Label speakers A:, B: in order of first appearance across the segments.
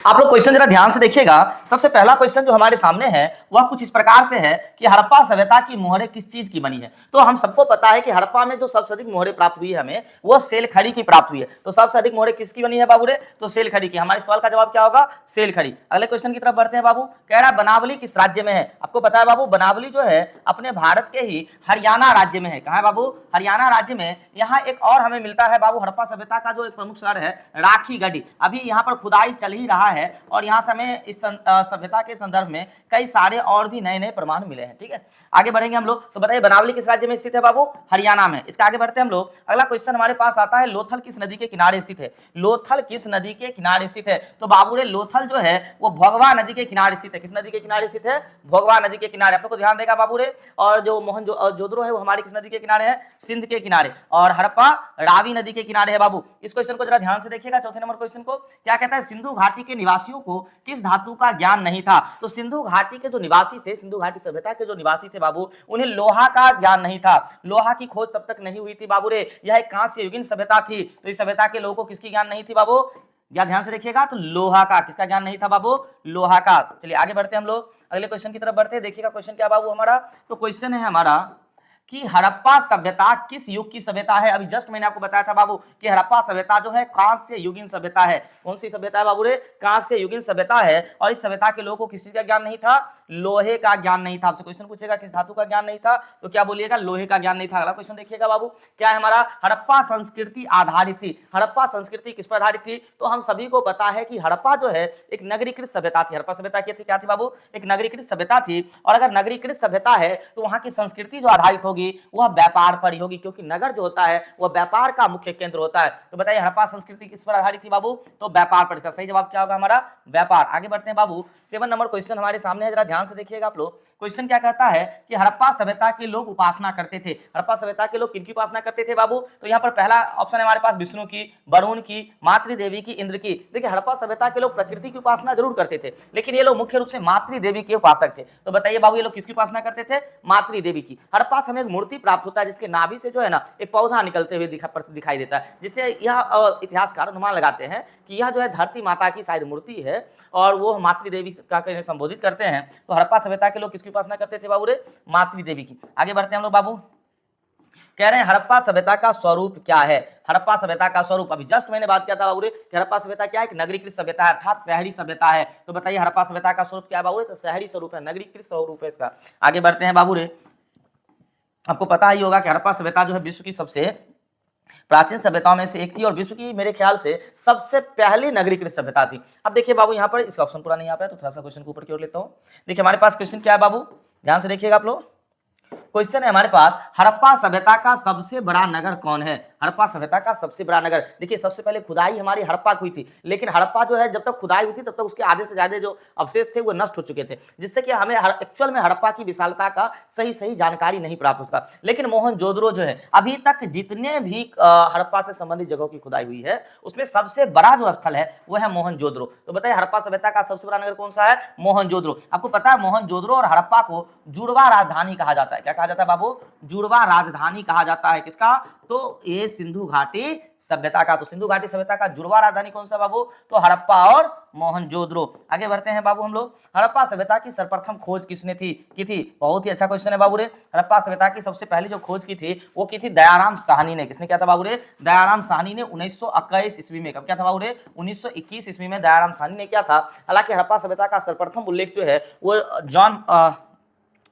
A: आप लोग क्वेश्चन जरा ध्यान से देखिएगा। सबसे पहला क्वेश्चन जो हमारे सामने है वह कुछ इस प्रकार से है कि हड़प्पा सभ्यता की मोहरें किस चीज की बनी है। तो हम सबको पता है कि हड़प्पा में जो सबसे अधिक मोहरें प्राप्त हुई है हमें, वो सेल खड़ी की प्राप्त हुई है। तो सबसे अधिक मोहरें किसकी बनी है बाबू रे? तो सेल खड़ी की। हमारे सवाल का जवाब क्या होगा? सेल खड़ी। अगले क्वेश्चन की तरफ बढ़ते हैं बाबू। कह रहा है बनावली किस राज्य में है? आपको पता है बाबू, बनावली जो है अपने भारत के ही हरियाणा राज्य में है। कहा है बाबू? हरियाणा राज्य में। यहाँ एक और हमें मिलता है बाबू हड़प्पा सभ्यता का जो एक प्रमुख शहर है राखीगढ़ी। अभी यहाँ पर खुदाई चल ही रहा है और यहाँ हमें इस सभ्यता के संदर्भ में कई सारे और भी नए नए प्रमाण मिले हैं। ठीक है, आगे बढ़ेंगे हम लोग। तो बताइए बनावली किस राज्य में स्थित है बाबू? हरियाणा में। इसके आगे बढ़ते हैं हम लोग। अगला क्वेश्चन हमारे पास आता है लोथल किस नदी के किनारे स्थित है? लोथल किस नदी के किनारे स्थित है? तो बाबू रे लोथल जो है वो भोगवा नदी के किनारे स्थित है। किस नदी के किनारे स्थित है? भोगवा नदी के किनारे। आप लोग को ध्यान देगा बाबू रे। और जो मोहनजोदड़ो है वो हमारी किस नदी के किनारे है? सिंध के किनारे। और हड़प्पा रावी नदी के किनारे है बाबू। इस क्वेश्चन को जरा ध्यान से देखिएगा। चौथे नंबर क्वेश्चन को क्या कहता है? सिंधु घाटी के निवासियों को किस धातु का ज्ञान नहीं था? तो सिंधु घाटी के जो निवासी थे, सिंधु घाटी सभ्यता के जो निवासी थे बाबू, उन्हें लोहा का ज्ञान नहीं था। लोहा की खोज तब तक नहीं हुई थी बाबू रे। यह एक कांस्य युगीन सभ्यता थी। तो इस सभ्यता के लोगों को किसकी ज्ञान नहीं थी बाबू? या ध्यान से देखिएगा, तो लोहा का। किसका ज्ञान नहीं था बाबू? लोहा का। चलिए आगे बढ़ते हैं हम लोग। अगले क्वेश्चन की तरफ बढ़ते हैं। देखिएगा क्वेश्चन क्या बाबू हमारा। तो क्वेश्चन है हमारा कि हड़प्पा सभ्यता किस युग की सभ्यता है? अभी जस्ट मैंने आपको बताया था बाबू कि हड़प्पा सभ्यता जो है कांस्य युगीन सभ्यता है। कौन सी सभ्यता है बाबू रे? कांस्य युगीन सभ्यता है। और इस सभ्यता के लोगों को किसी का ज्ञान नहीं था? लोहे का ज्ञान नहीं था। आपसे क्वेश्चन पूछेगा किस धातु का ज्ञान नहीं था, तो क्या बोलिएगा? लोहे का ज्ञान नहीं था। अगला क्वेश्चन देखिएगा बाबू, क्या है हमारा? हड़प्पा संस्कृति आधारित थी। हड़प्पा संस्कृति किस पर आधारित थी? तो हम सभी को पता है कि हड़प्पा जो है एक नगरीकृत सभ्यता थी। हड़प्पा सभ्यता क्या थी बाबू? एक नगरीकृत सभ्यता थी। और अगर नगरीकृत सभ्यता है तो वहां की संस्कृति जो आधारित होगी वह व्यापार पर ही होगी, क्योंकि नगर जो होता है वह व्यापार का मुख्य केंद्र होता है। तो बताइए हड़प्पा संस्कृति किस पर आधारित थी बाबू? तो व्यापार पर। इसका सही जवाब क्या होगा हमारा? व्यापार। आगे बढ़ते हैं बाबू। 7 नंबर क्वेश्चन हमारे सामने है, जरा ध्यान से देखिएगा आप लोग। क्वेश्चन क्या कहता है कि हड़प्पा सभ्यता के लोग उपासना करते थे। हड़प्पा सभ्यता के लोग किनकी उपासना करते थे बाबू? तो यहाँ पर पहला ऑप्शन है हमारे पास विष्णु की, वरुण की, मातृदेवी की, इंद्र की। देखिए हड़प्पा सभ्यता के लोग प्रकृति की उपासना जरूर करते थे, लेकिन ये लोग मुख्य रूप से मातृदेवी के उपासक थे। तो बताइए बाबू ये लोग किसकी उपासना करते थे? मातृदेवी की। हड़प्पा से हमें एक मूर्ति प्राप्त होता है जिसके नाभि से जो है ना एक पौधा निकलते हुए दिखाई देता है, जिससे यह इतिहासकार अनुमान लगाते हैं कि यह जो है धरती माता की शायद मूर्ति है और वो मातृदेवी का संबोधित करते हैं। तो हड़प्पा सभ्यता के लोग किसकी उपासना करते थे बाबू रे? मातृदेवी की। आगे बढ़ते हैं हम लोग बाबू। कह रहे हैं हड़प्पा सभ्यता का स्वरूप क्या है? हड़प्पा सभ्यता का स्वरूप, अभी जस्ट मैंने बात किया था बाबू रे कि हड़प्पा सभ्यता क्या है? एक नगरीकृत सभ्यता है, अर्थात शहरी सभ्यता है। तो बताइए हड़प्पा सभ्यता का स्वरूप क्या है बाबू रे? तो शहरी स्वरूप है, नगरीकृत स्वरूप है इसका। आगे बढ़ते हैं बाबू रे। आपको पता ही होगा कि हड़प्पा सभ्यता जो है विश्व की सबसे प्राचीन सभ्यताओं में से एक थी और विश्व की मेरे ख्याल से सबसे पहली नगरीकृत सभ्यता थी। अब देखिए बाबू यहाँ पर इसका ऑप्शन पूरा नहीं आ पाया, तो थोड़ा सा क्वेश्चन को ऊपर की ओर लेता हूँ। देखिए हमारे पास क्वेश्चन क्या है बाबू, ध्यान से देखिएगा आप लोग। क्वेश्चन है हमारे पास हड़प्पा सभ्यता का सबसे बड़ा नगर कौन है? हड़प्पा सभ्यता का सबसे बड़ा नगर। देखिए सबसे पहले खुदाई हमारी हड़प्पा की हुई थी, लेकिन हड़प्पा जो है जब तक खुदाई हुई थी तब तक उसके आधे से ज्यादा जो अवशेष थे वो नष्ट हो चुके थे, जिससे कि हमें एक्चुअल में हड़प्पा की विशालता का सही जानकारी नहीं प्राप्त होता। लेकिन मोहनजोदड़ो जो है अभी तक जितने भी हड़प्पा से संबंधित जगहों की खुदाई हुई है उसमें सबसे बड़ा जो स्थल है वो है मोहनजोदड़ो। तो बताइए हड़प्पा सभ्यता का सबसे बड़ा नगर कौन सा है? मोहनजोदड़ो। आपको पता है मोहनजोदड़ो और हड़प्पा को जुड़वा राजधानी कहा जाता है। क्या कहा जाता है बाबू? जुड़वा राजधानी कहा जाता है। किसका? तो ये सिंधु घाटी सभ्यता का। तो सिंधु घाटी सभ्यता का जुड़वा राजधानी कौन सा बाबू? तो हड़प्पा और मोहनजोदड़ो। आगे बढ़ते हैं बाबू हम लोग। हड़प्पा सभ्यता की सर्वप्रथम खोज किसने की थी? बहुत ही अच्छा क्वेश्चन है बाबू रे। हड़प्पा सभ्यता की सबसे पहले जो खोज की थी वो की थी दयाराम साहनी ने। किसने किया था बाबू रे? दयाराम साहनी ने 1921 ईस्वी में। कब क्या था बाबू रे? 1921 ईस्वी में दयाराम साहनी ने किया था। हालांकि हड़प्पा सभ्यता का सर्वप्रथम उल्लेख जो है वो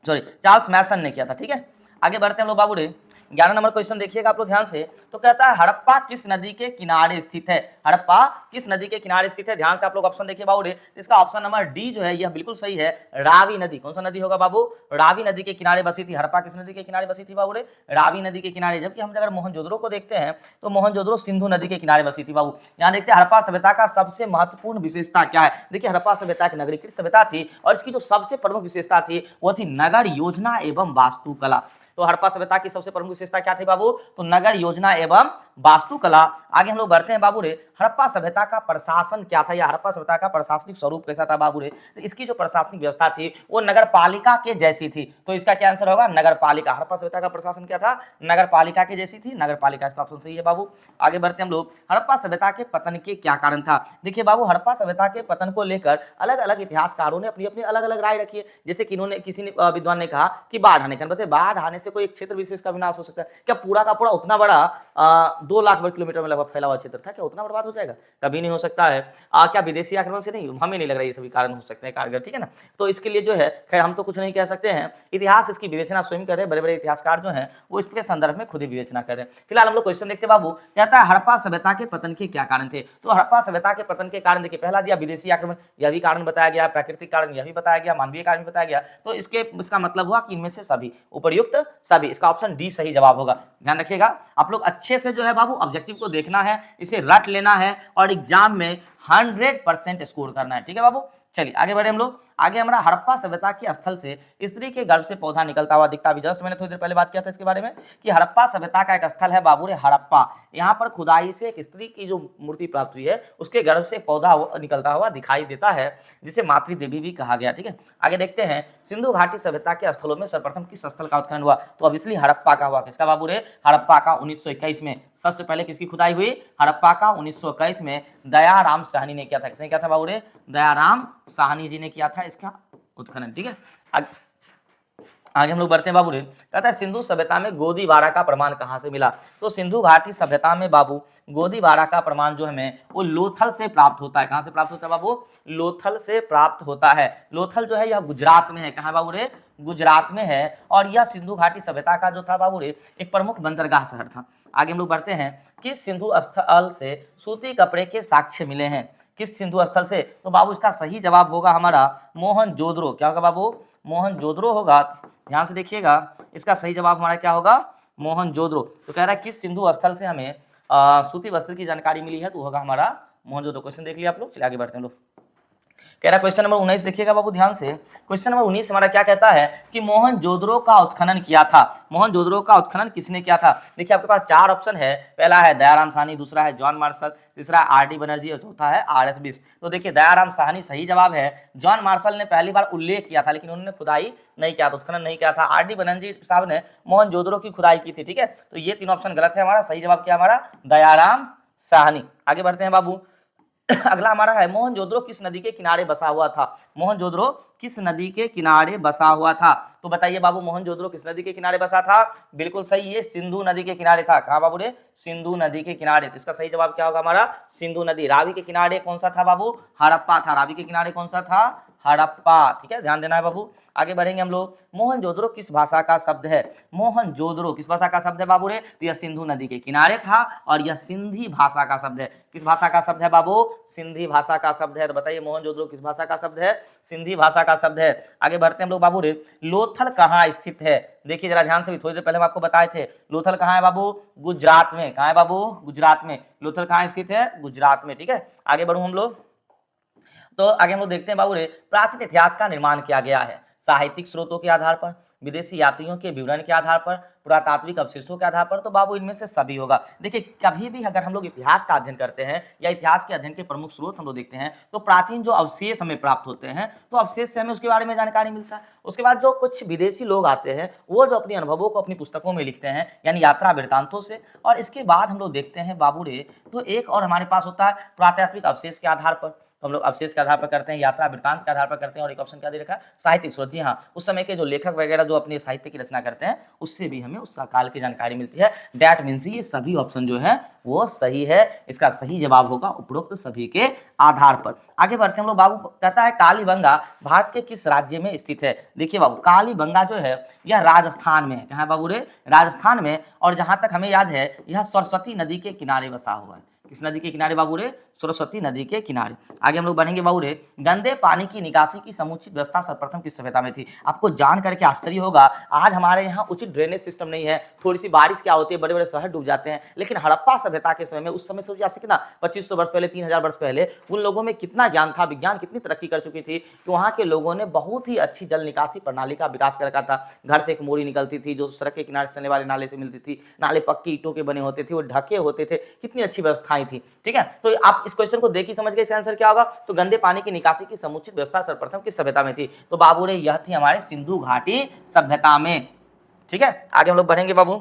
A: चार्ल्स मैसन ने किया था। ठीक है, आगे बढ़ते हैं लोग बाबू रे। 11 नंबर क्वेश्चन देखिएगा आप लोग ध्यान से। तो कहता है हड़प्पा किस नदी के किनारे स्थित है? हड़प्पा किस नदी के किनारे स्थित है? ध्यान से आप लोग ऑप्शन देखिए बाबू रे। इसका ऑप्शन नंबर डी जो है यह बिल्कुल सही है, रावी नदी। कौन सा नदी होगा बाबू? रावी नदी के किनारे बसी थी। हड़प्पा किस नदी के किनारे बसी थी बाबू रे? रावी नदी के किनारे। जबकि हम अगर मोहनजोदड़ो को देखते हैं तो मोहनजोदड़ो सिंधु नदी के किनारे बसी थी बाबू। यहाँ देखते हैं हड़प्पा सभ्यता का सबसे महत्वपूर्ण विशेषता क्या है। देखिए हड़प्पा सभ्यता एक नगरीकृत सभ्यता थी और इसकी जो सबसे प्रमुख विशेषता थी वो थी नगर योजना एवं वास्तुकला। तो हड़प्पा सभ्यता की सबसे प्रमुख विशेषता क्या थी बाबू? तो नगर योजना एवं वास्तुकला। आगे हम लोग बढ़ते हैं बाबू रे, हड़प्पा सभ्यता का प्रशासन क्या था या हड़प्पा सभ्यता का प्रशासनिक स्वरूप कैसा था बाबू रे। तो इसकी जो प्रशासनिक व्यवस्था थी वो नगर पालिका के जैसी थी, तो इसका क्या आंसर होगा, नगर पालिका। हड़प्पा सभ्यता का प्रशासन क्या था, नगर पालिका के जैसी थी, नगर पालिका, इसका ऑप्शन सही है बाबू। आगे बढ़ते हैं हम लोग, हड़प्पा सभ्यता के पतन के क्या कारण था। देखिए बाबू, हड़प्पा सभ्यता के पतन को लेकर अलग अलग इतिहासकारों ने अपनी अपनी अलग अलग राय रखी है। जैसे कि इन्होंने, किसी ने विद्वान ने कहा कि बाढ़ आने का, बताइए बाढ़ आने से कोई एक क्षेत्र विशेष का विनाश हो सकता है क्या, पूरा का पूरा उतना बड़ा 2 लाख वर्ग किलोमीटर में लगभग फैला हुआ क्षेत्र था, क्या उतना बर्बाद हो जाएगा, कभी नहीं हो सकता है। क्या विदेशी आक्रमण से नहीं, हमें नहीं लग रहा ये सभी कारण हो सकते हैं कारगर, ठीक है ना। तो इसके लिए जो है खैर हम तो कुछ नहीं कह सकते हैं, इतिहास इसकी विवेचना स्वयं कर रहे हैं, बड़े बड़े इतिहासकार जो हैं वो इसके संदर्भ में खुद ही विवेचना कर रहे हैं। फिलहाल हम लोग क्वेश्चन देखते हैं बाबू, कहता है हड़प्पा सभ्यता के पतन के क्या कारण थे। तो हड़प्पा सभ्यता के पतन के कारण देखिए, पहला दिया विदेशी आक्रमण, यह भी कारण बताया गया, प्राकृतिक कारण यह भी बताया गया, मानवीय कारण भी बताया गया। तो इसका मतलब हुआ कि इनमें से सभी, उपर्युक्त सभी, इसका ऑप्शन डी सही जवाब होगा। ध्यान रखिएगा, आप लोग अच्छे से जो है बाबू ऑब्जेक्टिव को देखना है, इसे रट लेना है और एग्जाम में 100% स्कोर करना है, ठीक है बाबू। चलिए आगे बढ़े हम लोग। आगे हमारा, हड़प्पा सभ्यता के स्थल से स्त्री के गर्भ से पौधा निकलता हुआ दिखता है। जस्ट मैंने थोड़ी देर पहले बात किया था इसके बारे में कि हड़प्पा सभ्यता का एक स्थल है बाबू रे हड़प्पा, यहाँ पर खुदाई से एक स्त्री की जो मूर्ति प्राप्त हुई है उसके गर्भ से पौधा निकलता हुआ दिखाई देता है, जिसे मातृ देवी भी कहा गया, ठीक है। आगे देखते हैं, सिंधु घाटी सभ्यता के स्थलों में सर्वप्रथम किस स्थल का उत्खनन हुआ। तो ऑब्वियसली हड़प्पा का हुआ। किसका बाबू रे, हड़प्पा का। 1921 में सबसे पहले किसकी खुदाई हुई, हड़प्पा का 1921 में दयाराम साहनी ने किया था। किसने किया था बाबू रे, दयाराम साहनी जी ने किया था इसका उत्खनन, ठीक है। आगे हम लोग बढ़ते हैं बाबू रे, कहता है सिंधु सभ्यता में गोदीबारा का प्रमाण कहां से मिला। तो सिंधु घाटी सभ्यता में बाबू गोदीबारा का प्रमाण जो हमें वो लोथल से प्राप्त होता है। कहां से प्राप्त होता है बाबू, लोथल से प्राप्त होता है। लोथल जो है यह गुजरात में है, कहां बाबू रे, गुजरात में है। और यह सिंधु घाटी सभ्यता का जो था बाबू रे एक प्रमुख बंदरगाह शहर था। आगे हम लोग बढ़ते हैं, किस सिंधु स्थल से सूती कपड़े के साक्ष्य मिले हैं। किस सिंधु स्थल से, तो बाबू इसका सही जवाब होगा हमारा मोहनजोदड़ो। क्या होगा बाबू, मोहनजोदड़ो होगा। ध्यान से देखिएगा, इसका सही जवाब हमारा क्या होगा, मोहनजोदड़ो। तो कह रहा है किस सिंधु स्थल से हमें सूती वस्त्र की जानकारी मिली है, तो होगा हमारा मोहनजोदड़ो। क्वेश्चन देख लिया आप लोग। चलिए आगे बढ़ते हैं लोग। कह रहा क्वेश्चन नंबर 19 देखिएगा बाबू ध्यान से। क्वेश्चन नंबर 19 हमारा क्या कहता है कि मोहनजोदड़ो का उत्खनन किया था। मोहनजोदड़ो का उत्खनन किसने किया था। देखिए आपके पास 4 ऑप्शन है, पहला है दयाराम साहनी, दूसरा है जॉन मार्शल, तीसरा आर.डी. बनर्जी और चौथा है आर.एस. बिष्ट। तो देखिए दयाराम साहनी सही जवाब है। जॉन मार्शल ने पहली बार उल्लेख किया था लेकिन उन्होंने खुदाई नहीं किया था, उत्खनन नहीं किया था। आर.डी. बनर्जी साहब ने मोहनजोदड़ो की खुदाई की थी, ठीक है। तो ये 3 ऑप्शन गलत है, हमारा सही जवाब क्या हमारा दयाराम साहनी। आगे बढ़ते हैं बाबू। अगला हमारा है मोहनजोदड़ो किस नदी के किनारे बसा हुआ था। मोहनजोदड़ो किस नदी के किनारे बसा हुआ था। तो बताइए बाबू मोहनजोदड़ो किस नदी के किनारे बसा था। बिल्कुल सही, ये सिंधु नदी के किनारे था। कहां बाबू रे, सिंधु नदी के किनारे। तो इसका सही जवाब क्या होगा हमारा, सिंधु नदी। रावी के किनारे कौन सा था बाबू, हड़प्पा था। रावी के किनारे कौन सा था, हड़प्पा, ठीक है, ध्यान देना है बाबू। आगे बढ़ेंगे हम लोग। मोहनजोदड़ो किस भाषा का शब्द है। मोहनजोदड़ो किस भाषा का शब्द है बाबू रे, तो यह सिंधु नदी के किनारे था और यह सिंधी भाषा का शब्द है। किस भाषा का शब्द है बाबू, सिंधी भाषा का शब्द है। तो बताइए मोहनजोदड़ो किस भाषा का शब्द है, सिंधी भाषा का शब्द है। आगे बढ़ते हैं हम लोग बाबू रे, लोथल कहाँ स्थित है। देखिए जरा ध्यान से, भी थोड़ी देर पहले हम आपको बताए थे लोथल कहाँ है बाबू, गुजरात में। कहाँ है बाबू, गुजरात में। लोथल कहाँ स्थित है, गुजरात में, ठीक है। आगे बढ़ू हम लोग, तो आगे हम लोग देखते हैं बाबू रे, प्राचीन इतिहास का निर्माण किया गया है साहित्यिक स्रोतों के आधार पर, विदेशी यात्रियों के विवरण के आधार पर, पुरातात्विक अवशेषों के आधार पर। तो बाबू इनमें से सभी होगा। देखिए कभी भी अगर हम लोग इतिहास का अध्ययन करते हैं या इतिहास के अध्ययन के प्रमुख स्रोत हम लोग देखते हैं तो प्राचीन जो अवशेष हमें प्राप्त होते हैं तो अवशेष से हमें उसके बारे में जानकारी मिलता है। उसके बाद जो कुछ विदेशी लोग आते हैं वो जो अपने अनुभवों को अपनी पुस्तकों में लिखते हैं यानी यात्रा वृत्तांतों से। और इसके बाद हम लोग देखते हैं बाबू रे, तो एक और हमारे पास होता है पुरातात्विक अवशेष के आधार पर। तो हम लोग अवशेष के आधार पर करते हैं, यात्रा वृत्तांत के आधार पर करते हैं, और एक ऑप्शन क्या दे रखा है, साहित्यिक स्रोत। जी हाँ, उस समय के जो लेखक वगैरह जो अपने साहित्य की रचना करते हैं उससे भी हमें उस काल की जानकारी मिलती है। दैट मीन्स ये सभी ऑप्शन जो है वो सही है। इसका सही जवाब होगा उपरोक्त सभी के आधार पर। आगे बढ़ते हैं हम लोग। बाबू कहता है कालीबंगा भारत के किस राज्य में स्थित है। देखिए बाबू कालीबंगा जो है यह राजस्थान में है। कहाँ है बाबू रे, राजस्थान में। और जहां तक हमें याद है यह सरस्वती नदी के किनारे बसा हुआ है। किस नदी के किनारे बाबू रे, सरस्वती नदी के किनारे। आगे हम लोग बढ़ेंगे बाबू रे, गंदे पानी की निकासी की समुचित व्यवस्था सर्वप्रथम किस सभ्यता में थी। आपको जान करके आश्चर्य होगा, आज हमारे यहाँ उचित ड्रेनेज सिस्टम नहीं है, थोड़ी सी बारिश क्या होती है बड़े बड़े शहर डूब जाते हैं, लेकिन हड़प्पा सभ्यता के समय में, उस समय सोचिए कितना 2500 वर्ष पहले, 3000 वर्ष पहले, उन लोगों में कितना ज्ञान था, विज्ञान कितनी तरक्की कर चुकी थी कि वहाँ के लोगों ने बहुत ही अच्छी जल निकासी प्रणाली का विकास कर रखा था। घर से एक मोरी निकलती थी जो सड़क के किनारे चलने वाले नाले से मिलती थी, नाले पक्की ईंटों के बने होते थे, वो ढके होते थे, कितनी अच्छी व्यवस्थाएं थी। ठीक है, तो आप इस क्वेश्चन को देख ही समझ गए इसका आंसर क्या होगा। तो गंदे पानी की निकासी की समुचित व्यवस्था सर्वप्रथम किस सभ्यता में थी। तो बाबू रे यह थी हमारे सिंधु घाटी सभ्यता में। ठीक है, आगे हम लोग बढ़ेंगे बाबू।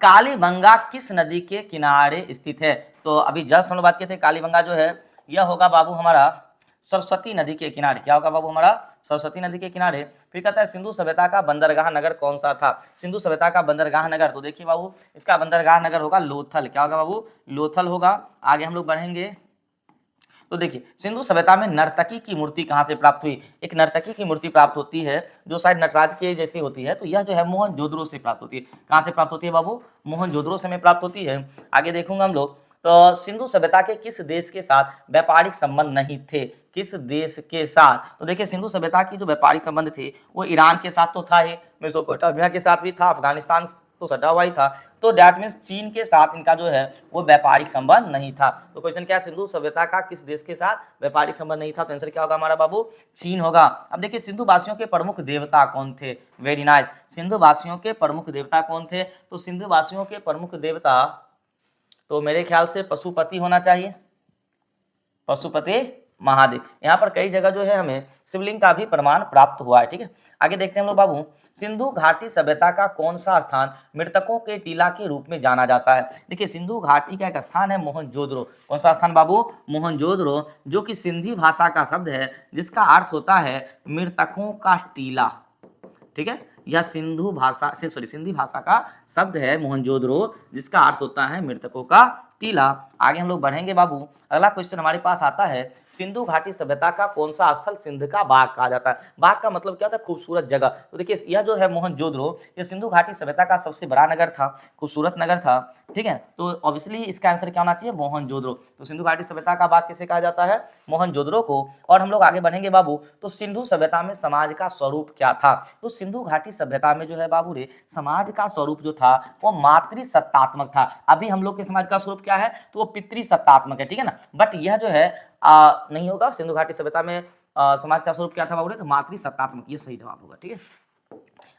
A: कालीबंगा किस नदी के किनारे स्थित है। तो अभी जस्ट हम लोग बात किए थे, कालीबंगा जो है यह होगा बाबू हमारा सरस्वती नदी के किनारे। क्या होगा बाबू हमारा सरस्वती नदी के किनारे। फिर कहता है सिंधु सभ्यता का बंदरगाह नगर कौन सा था। सिंधु सभ्यता का बंदरगाह नगर, तो देखिए बाबू इसका बंदरगाह नगर होगा लोथल। क्या होगा बाबू, लोथल होगा। आगे हम लोग बढ़ेंगे तो देखिए सिंधु सभ्यता में नर्तकी की मूर्ति कहाँ से प्राप्त हुई। एक नर्तकी की मूर्ति प्राप्त होती है जो शायद नटराज के जैसी होती है, तो यह जो है मोहनजोदड़ो से प्राप्त होती है। कहाँ से प्राप्त होती है बाबू, मोहनजोदड़ो से में प्राप्त होती है। आगे देखूंगा हम लोग, तो सिंधु सभ्यता के किस देश के साथ व्यापारिक संबंध नहीं थे। किस देश के साथ, तो देखिए सिंधु सभ्यता की जो व्यापारिक संबंध थे वो ईरान के साथ तो था ही, मेसोपोटामिया के साथ भी था, अफगानिस्तान तो सटा हुआ ही था, तो डैट मीन्स चीन के साथ इनका जो है वो व्यापारिक संबंध नहीं था। तो क्वेश्चन क्या है, सिंधु सभ्यता का किस देश के साथ व्यापारिक संबंध नहीं था। तो आंसर क्या होगा हमारा बाबू, चीन होगा। अब देखिए सिंधु वासियों के प्रमुख देवता कौन थे। वेरी नाइस, सिंधु वासियों के प्रमुख देवता कौन थे। तो सिंधु वासियों के प्रमुख देवता तो मेरे ख्याल से पशुपति होना चाहिए, पशुपति महादेव। यहाँ पर कई जगह जो है हमें शिवलिंग का भी प्रमाण प्राप्त हुआ है। ठीक है, आगे देखते हैं हम लोग बाबू, सिंधु घाटी सभ्यता का कौन सा स्थान मृतकों के टीला के रूप में जाना जाता है। देखिए सिंधु घाटी का एक स्थान है मोहनजोदड़ो। कौन सा स्थान बाबू, मोहनजोदड़ो, जो कि सिंधी भाषा का शब्द है जिसका अर्थ होता है मृतकों का टीला। ठीक है, यह सिंधु भाषा से सिंधी भाषा का शब्द है मोहनजोदड़ो, जिसका अर्थ होता है मृतकों का टीला। आगे हम लोग बढ़ेंगे बाबू, अगला क्वेश्चन हमारे पास आता है, सिंधु घाटी सभ्यता का कौन सा स्थल सिंध का बाग कहा जाता है। बाग का मतलब क्या होता है, खूबसूरत जगह। तो देखिए यह जो है मोहनजोदड़ो, यह सिंधु घाटी सभ्यता का सबसे बड़ा नगर था, खूबसूरत नगर था। ठीक है, तो ऑब्वियसली इसका आंसर क्या होना चाहिए, मोहनजोदड़ो। तो सिंधु घाटी सभ्यता का बाग किसे कहा जाता है, मोहनजोदड़ो को। और हम लोग आगे बढ़ेंगे बाबू, तो सिंधु सभ्यता में समाज का स्वरूप क्या था। तो सिंधु घाटी सभ्यता में जो है बाबू रे समाज का स्वरूप जो था वो मातृसत्तात्मक था। अभी हम लोग के समाज का स्वरूप क्या है, तो वो पितृसत्तात्मक है। ठीक है ना, बट यह जो है नहीं होगा। सिंधु घाटी सभ्यता में समाज का स्वरूप क्या था बाबू रे, तो मातृसत्तात्मक, ये सही जवाब होगा। ठीक है,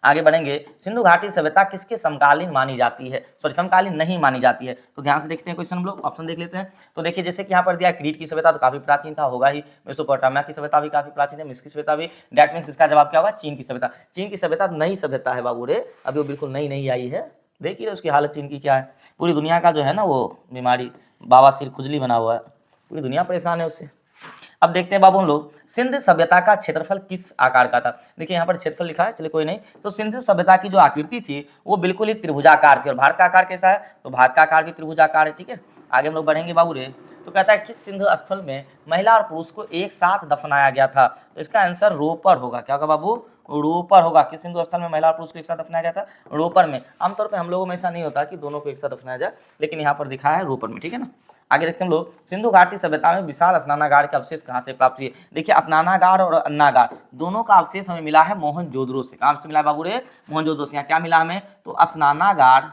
A: आगे बढ़ेंगे, सिंधु घाटी सभ्यता किसके समकालीन मानी जाती है, सॉरी समकालीन नहीं मानी जाती है। तो ध्यान से देखते हैं क्वेश्चन, हम लोग ऑप्शन देख लेते हैं। तो देखिए जैसे कि यहाँ पर दिया क्रीट की सभ्यता तो काफी प्राचीन था, होगा ही। मेसोपोटामिया की सभ्यता भी काफी प्राचीन है, मिस्र की सभ्यता भी। दैट मींस इसका जवाब क्या होगा, चीन की सभ्यता। चीन की सभ्यता नई सभ्यता है बाबू रे, अभी वो बिल्कुल नई नई आई है। देखिए उसकी हालत चीन की क्या है, पूरी दुनिया का जो है ना वो बीमारी बाबा सिर खुजली बना हुआ है, पूरी दुनिया परेशान है उससे। अब देखते हैं बाबू हम लोग, सिंध सभ्यता का क्षेत्रफल किस आकार का था। देखिए यहाँ पर क्षेत्रफल लिखा है, चलिए कोई नहीं। तो सिंध सभ्यता की जो आकृति थी वो बिल्कुल ही त्रिभुजाकार थी। और भारत का आकार कैसा है, तो भारत का आकार भी त्रिभुजाकार है। ठीक है, आगे हम लोग बढ़ेंगे बाबू रे, तो कहता है किस सिंधु स्थल में महिला और पुरुष को एक साथ दफनाया गया था। तो इसका आंसर रोपर होगा। क्या होगा बाबू, रोपर होगा। किस सिंधु स्थल में महिला और पुरुष को एक साथ दफनाया गया था, रोपर में। आमतौर पर हम लोगों में ऐसा नहीं होता कि दोनों को एक साथ दफनाया जाए, लेकिन यहाँ पर दिखाया है रोपर में। ठीक है ना, आगे देखते हैं हम लोग, सिंधु घाटी सभ्यता में विशाल स्नानागार के अवशेष कहाँ से प्राप्त हुए। देखिए स्नानागार और अन्नागार दोनों का अवशेष हमें मिला है मोहनजोदड़ो से। कहाँ से मिला बाबू रे, मोहनजोदड़ो से। यहाँ क्या मिला हमें, तो स्नानागार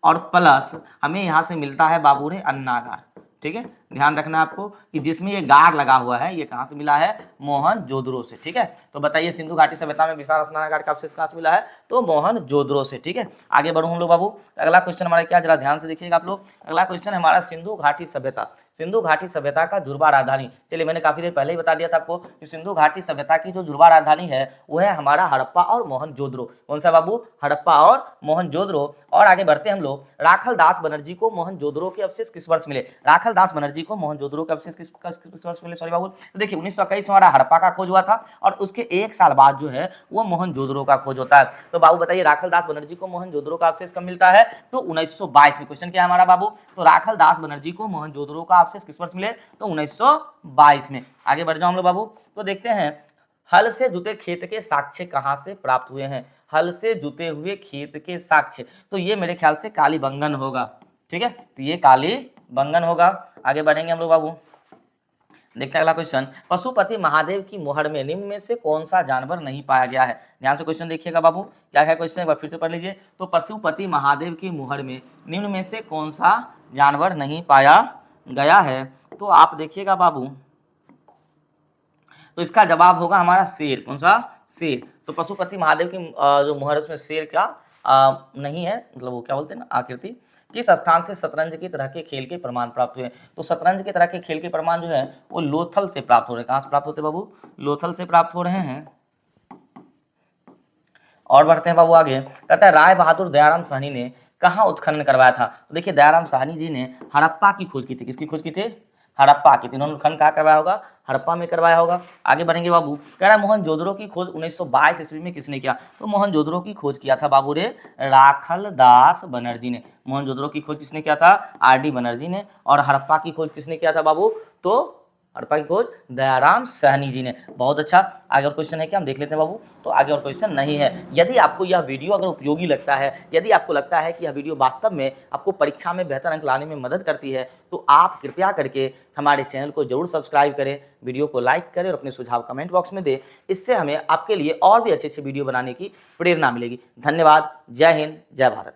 A: और प्लस हमें यहाँ से मिलता है बाबू रे अन्नागार। ठीक है, ध्यान रखना आपको कि जिसमें ये गार लगा हुआ है ये कहाँ से मिला है, मोहनजोदड़ो से। ठीक है, तो बताइए सिंधु घाटी सभ्यता में विशाल स्नानागार का अवशेष कहाँ से मिला है, तो मोहनजोदड़ो से। ठीक है, आगे बढ़ो हम लोग बाबू, अगला क्वेश्चन हमारा क्या, जरा ध्यान से देखिएगा आप लोग। अगला क्वेश्चन है हमारा, सिंधु घाटी सभ्यता, सिंधु घाटी सभ्यता का जुड़वा राजधानी। चलिए मैंने काफी देर पहले ही बता दिया था आपको कि सिंधु घाटी सभ्यता की जो जुड़वा राजधानी है वो है हमारा हड़प्पा और मोहनजोदड़ो। कौन सा बाबू, हड़प्पा और मोहनजोदड़ो। और आगे बढ़ते हैं हम लोग, राखल दास बनर्जी को मोहनजोदड़ो के अवशेष किस वर्ष मिले। राखल दास बनर्जी को मोहनजोदड़ो के अवशेष किस वर्ष मिले, सॉरी बाबू। तो देखिए 1921 में हमारा हड़प्पा का खोज हुआ था और उसके एक साल बाद जो है वो मोहनजोदड़ो का खोज होता है। तो बाबू बताइए राखल दास बनर्जी को मोहनजोदड़ो का अवशेष कब मिलता है, तो 1922 में। क्वेश्चन क्या है हमारा बाबू, तो राखल दास बनर्जी को मोहनजोदड़ो का अवशेष किस वर्ष मिले, तो 1922 में। आगे बढ़ जाओ हम लोग बाबू, तो देखते हैं हल से जुते खेत के साक्ष्य कहां से प्राप्त हुए हैं। हल से जुते हुए खेत के साक्ष्य, तो ये मेरे ख्याल से कालीबंगन होगा। ठीक है, तो ये कालीबंगन बंगन होगा। आगे बढ़ेंगे हम लोग बाबू, देखते हैं अगला क्वेश्चन, पशुपति महादेव की मुहर में निम्न में से कौन सा जानवर नहीं पाया गया है। ध्यान से क्वेश्चन देखिएगा बाबू, क्या है क्वेश्चन, एक बार फिर से पढ़ लीजिए। तो पशुपति महादेव की मुहर में निम्न में से कौन सा जानवर नहीं पाया गया है। तो आप देखिएगा बाबू, तो इसका जवाब होगा हमारा शेर। कौन सा, शेर। तो पशुपति महादेव की जो मुहर है उसमें शेर क्या नहीं है, मतलब वो क्या बोलते हैं ना, आकृति। किस स्थान से शतरंज की तरह के खेल के प्रमाण प्राप्त हुए। तो शतरंज की तरह के खेल के प्रमाण जो है वो लोथल से प्राप्त हो रहे हैं। कहाँ से प्राप्त होते हैं बाबू, लोथल से प्राप्त हो रहे हैं। और बढ़ते हैं बाबू आगे, कहता है राय बहादुर दयाराम साहनी ने कहाँ उत्खनन करवाया था। तो देखिए दयाराम साहनी जी ने हड़प्पा की खोज की थी। किसकी खोज की थी, हड़प्पा की थी। इन्होंने उत्खनन कहाँ करवाया होगा, हड़प्पा में करवाया होगा। आगे बढ़ेंगे बाबू, कह रहा है मोहनजोदड़ो की खोज 1922 ईस्वी में किसने किया। तो मोहनजोदड़ो की खोज किया था बाबू रे राखल दास बनर्जी ने। मोहनजोदड़ो की खोज किसने किया था, आर.डी. बनर्जी ने। और हड़प्पा की खोज किसने किया था बाबू, तो हड़प्पा की खोज दयाराम साहनी जी ने। बहुत अच्छा। आगे और क्वेश्चन है क्या, हम देख लेते हैं बाबू। तो आगे और क्वेश्चन नहीं है। यदि आपको यह वीडियो अगर उपयोगी लगता है, यदि आपको लगता है कि यह वीडियो वास्तव में आपको परीक्षा में बेहतर अंक लाने में मदद करती है, तो आप कृपया करके हमारे चैनल को जरूर सब्सक्राइब करें, वीडियो को लाइक करें और अपने सुझाव कमेंट बॉक्स में दें। इससे हमें आपके लिए और भी अच्छे अच्छे वीडियो बनाने की प्रेरणा मिलेगी। धन्यवाद। जय हिंद, जय भारत।